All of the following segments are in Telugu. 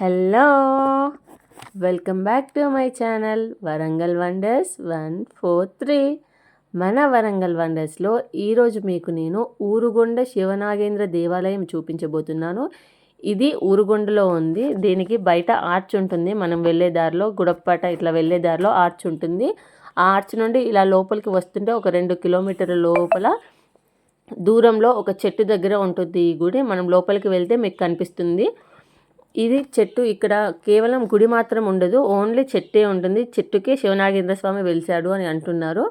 Hello, welcome back to my channel Warangal wonders 143. మన వరంగల్ వండర్స్లో ఈరోజు మీకు నేను ఊరుగొండ శివనాగేంద్ర దేవాలయం చూపించబోతున్నాను. ఇది ఊరుగొండలో ఉంది. దీనికి బయట ఆర్చ్ ఉంటుంది. మనం వెళ్ళే దారిలో గుడప్పట ఇట్లా వెళ్ళే దారిలో ఆర్చ్ ఉంటుంది. ఆ ఆర్చ్ నుండి ఇలా లోపలికి వస్తుంటే ఒక 2 కిలోమీటర్ల లోపల దూరంలో ఒక చెట్టు దగ్గర ఉంటుంది ఈ గుడి. మనం లోపలికి వెళ్తే మీకు కనిపిస్తుంది. ఇది చెట్టు. ఇక్కడ కేవలం గుడి మాత్రం ఉండదు, ఓన్లీ చెట్టే ఉంటుంది. చెట్టుకే శివనాగేంద్ర స్వామి వెలిశాడు అని అంటున్నారు.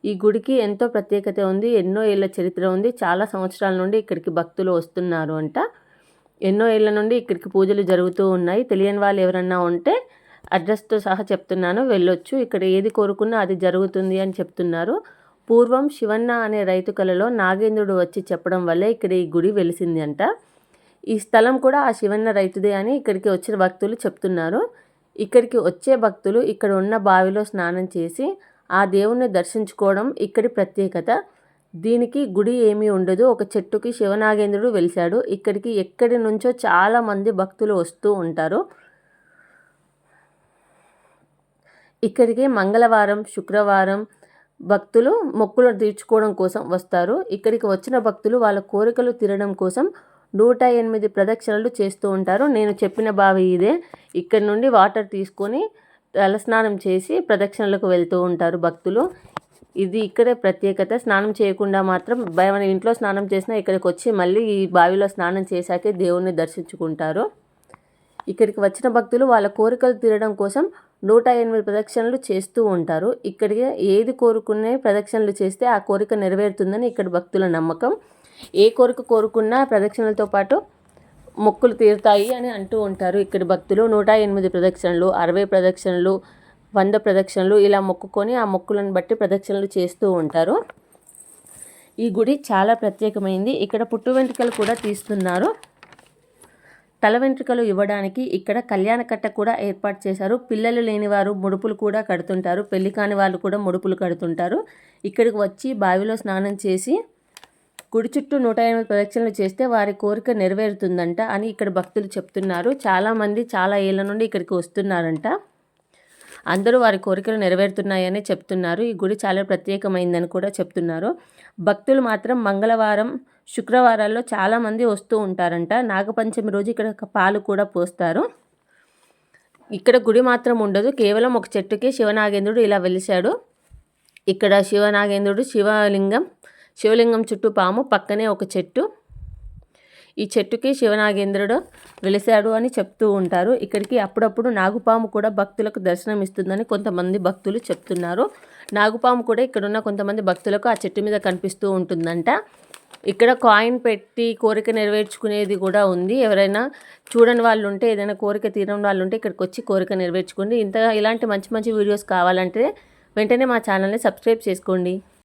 ఈ గుడికి ఎంతో ప్రత్యేకత ఉంది, ఎన్నో ఏళ్ళ చరిత్ర ఉంది. చాలా సంవత్సరాల నుండి ఇక్కడికి భక్తులు వస్తున్నారు అంట. ఎన్నో ఏళ్ళ నుండి ఇక్కడికి పూజలు జరుగుతూ ఉన్నాయి. తెలియని వాళ్ళు ఎవరన్నా ఉంటే అడ్రస్తో సహా చెప్తున్నాను, వెళ్ళొచ్చు. ఇక్కడ ఏది కోరుకున్నా అది జరుగుతుంది అని చెప్తున్నారు. పూర్వం శివన్న అనే రైతు కలలో నాగేంద్రుడు వచ్చి చెప్పడం వల్లే ఇక్కడ ఈ గుడి వెలిసింది అంట. ఈ స్థలం కూడా ఆ శివన్న రైతుదే అని ఇక్కడికి వచ్చిన భక్తులు చెప్తున్నారు. ఇక్కడికి వచ్చే భక్తులు ఇక్కడ ఉన్న బావిలో స్నానం చేసి ఆ దేవుణ్ణి దర్శించుకోవడం ఇక్కడి ప్రత్యేకత. దీనికి గుడి ఏమీ ఉండదు, ఒక చెట్టుకి శివనాగేంద్రుడు వెలిశాడు. ఇక్కడికి ఎక్కడి నుంచో చాలామంది భక్తులు వస్తూ ఉంటారు. ఇక్కడికి మంగళవారం, శుక్రవారం భక్తులు మొక్కులు తీర్చుకోవడం కోసం వస్తారు. ఇక్కడికి వచ్చిన భక్తులు వాళ్ళ కోరికలు తీరడం కోసం 108 ప్రదక్షిణలు చేస్తూ ఉంటారు. నేను చెప్పిన బావి ఇదే. ఇక్కడ నుండి వాటర్ తీసుకొని తలస్నానం చేసి ప్రదక్షిణలకు వెళ్తూ ఉంటారు భక్తులు. ఇది ఇక్కడే ప్రత్యేకత. స్నానం చేయకుండా మాత్రం మన ఇంట్లో స్నానం చేసినా ఇక్కడికి వచ్చి మళ్ళీ ఈ బావిలో స్నానం చేశాకే దేవుణ్ణి దర్శించుకుంటారు. ఇక్కడికి వచ్చిన భక్తులు వాళ్ళ కోరికలు తీరడం కోసం 108 ప్రదక్షిణలు చేస్తూ ఉంటారు. ఇక్కడికి ఏది కోరుకునే ప్రదక్షిణలు చేస్తే ఆ కోరిక నెరవేరుతుందని ఇక్కడ భక్తుల నమ్మకం. ఏ కోరిక కోరుకున్నా ప్రదక్షిణలతో పాటు మొక్కులు తీరుతాయి అని అంటూ ఉంటారు ఇక్కడి భక్తులు. 108 ప్రదక్షిణలు, 60 ప్రదక్షిణలు, 100 ప్రదక్షిణలు ఇలా మొక్కుకొని ఆ మొక్కులను బట్టి ప్రదక్షిణలు చేస్తూ ఉంటారు. ఈ గుడి చాలా ప్రత్యేకమైంది. ఇక్కడ పుట్టు వెంట్రుకలు కూడా తీస్తున్నారు. తల వెంట్రుకలు ఇవ్వడానికి ఇక్కడ కళ్యాణ కట్ట కూడా ఏర్పాటు చేశారు. పిల్లలు లేని వారు ముడుపులు కూడా కడుతుంటారు. పెళ్లి కాని వాళ్ళు కూడా ముడుపులు కడుతుంటారు. ఇక్కడికి వచ్చి బావిలో స్నానం చేసి గుడి చుట్టూ 108 ప్రదక్షిణలు చేస్తే వారి కోరిక నెరవేరుతుందంట అని ఇక్కడ భక్తులు చెప్తున్నారు. చాలామంది చాలా ఏళ్ళ నుండి ఇక్కడికి వస్తున్నారంట. అందరూ వారి కోరికలు నెరవేరుతున్నాయని చెప్తున్నారు. ఈ గుడి చాలా ప్రత్యేకమైందని కూడా చెప్తున్నారు. భక్తులు మాత్రం మంగళవారం, శుక్రవారాల్లో చాలామంది వస్తూ ఉంటారంట. నాగపంచమి రోజు ఇక్కడ పాలు కూడా పోస్తారు. ఇక్కడ గుడి మాత్రం ఉండదు, కేవలం ఒక చెట్టుకే శివనాగేంద్రుడు ఇలా వెలిశాడు. ఇక్కడ శివనాగేంద్రుడు, శివలింగం చుట్టూ పాము, పక్కనే ఒక చెట్టు. ఈ చెట్టుకి శివనాగేంద్రుడు వెలిశాడు అని చెప్తూ ఉంటారు. ఇక్కడికి అప్పుడప్పుడు నాగుపాము కూడా భక్తులకు దర్శనం ఇస్తుందని కొంతమంది భక్తులు చెప్తున్నారు. నాగుపాము కూడా ఇక్కడున్న కొంతమంది భక్తులకు ఆ చెట్టు మీద కనిపిస్తూ ఉంటుందంట. ఇక్కడ కాయిన్ పెట్టి కోరిక నెరవేర్చుకునేది కూడా ఉంది. ఎవరైనా చూడని వాళ్ళు ఉంటే, ఏదైనా కోరిక తీరని వాళ్ళు ఉంటే ఇక్కడికి వచ్చి కోరిక నెరవేర్చుకోండి. ఇలాంటి మంచి మంచి వీడియోస్ కావాలంటే వెంటనే మా ఛానల్ని సబ్స్క్రైబ్ చేసుకోండి.